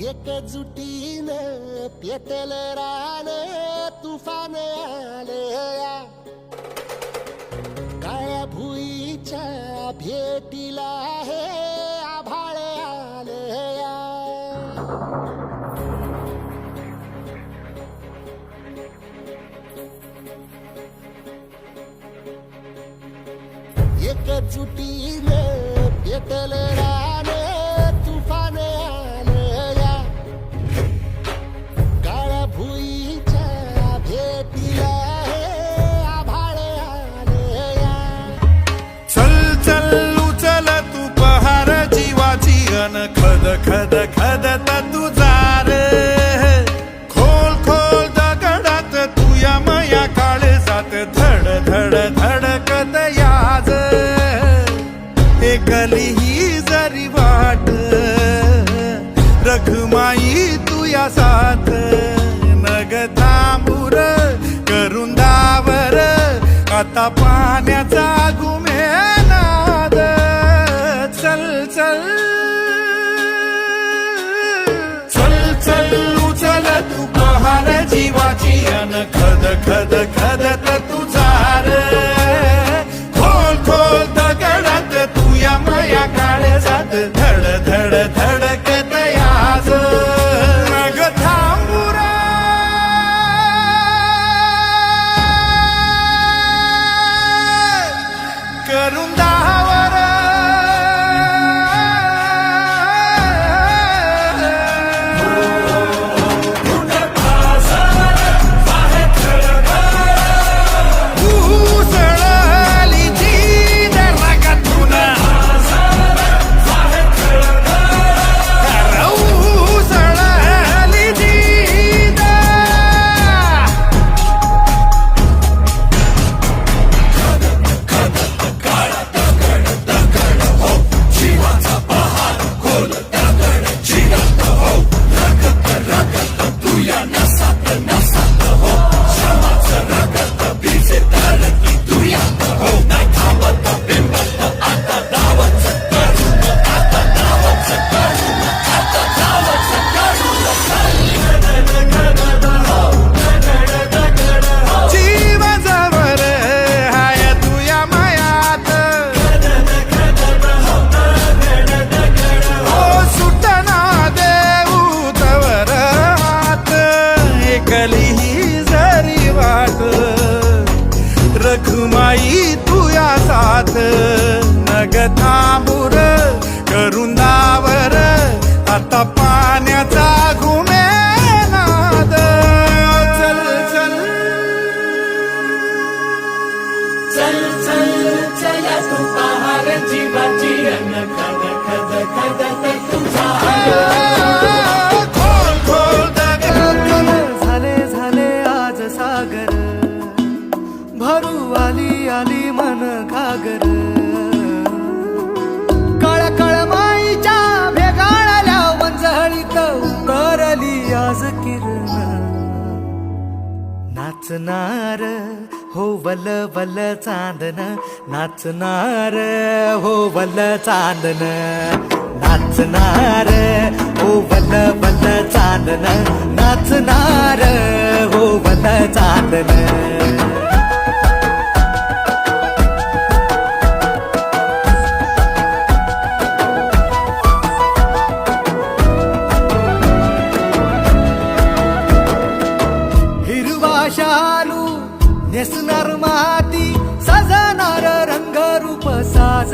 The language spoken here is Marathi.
एकजुटीनं पेटल रान तुफान आलया काळ्या भुईच्या भेटीला हे आभाळ आलया एकजुटीनं पेटल रान तुफान आलया काळ्या भुईच्या भेटीला हे आभाळ आलया चल चल उचल तू पहार जीवाची अन खद खद खदत तुझा रे खोल खोल दगडात तू या मया काळजात धड धड धडकत याज एकली ही जरी वाट रखमाई तू या साथ नग थांबूर करून दावर आता पाण्याचा घुमेनाद चल चल चल चल उचल तू पहार जीवाची अन खद खद खदत तुझा रे खोल खोल दगडात तू या माया काळजात धड धड धडकत याज नग थांबुरा करून दावर उसळली जी रगातून उसळली जी जीव जवळ हाय तुया मायात ओ सुटना देऊ तवर हात एकली ही जरी वाट रखमाई तुया साथ नग थांबूर करून दावर आता पाण्याचा घुमेनाद चल चल चल चल चला तू पहार जीवाची अन खद खद खदत तुझा खोल खोल दगड झाले झाले आज सागर भरू आली आली मन घागर कळ कळ माईच्या भेगाळल्या वंजळीत उतरली आज किरण नाचणार हो वल वल चांदन नाचणार हो वल चांदन नाचणार हो वल वल चांदन नाचणार हो वल चांदन हिरवा शालू नेसणार माती सजणार रंगरूप साज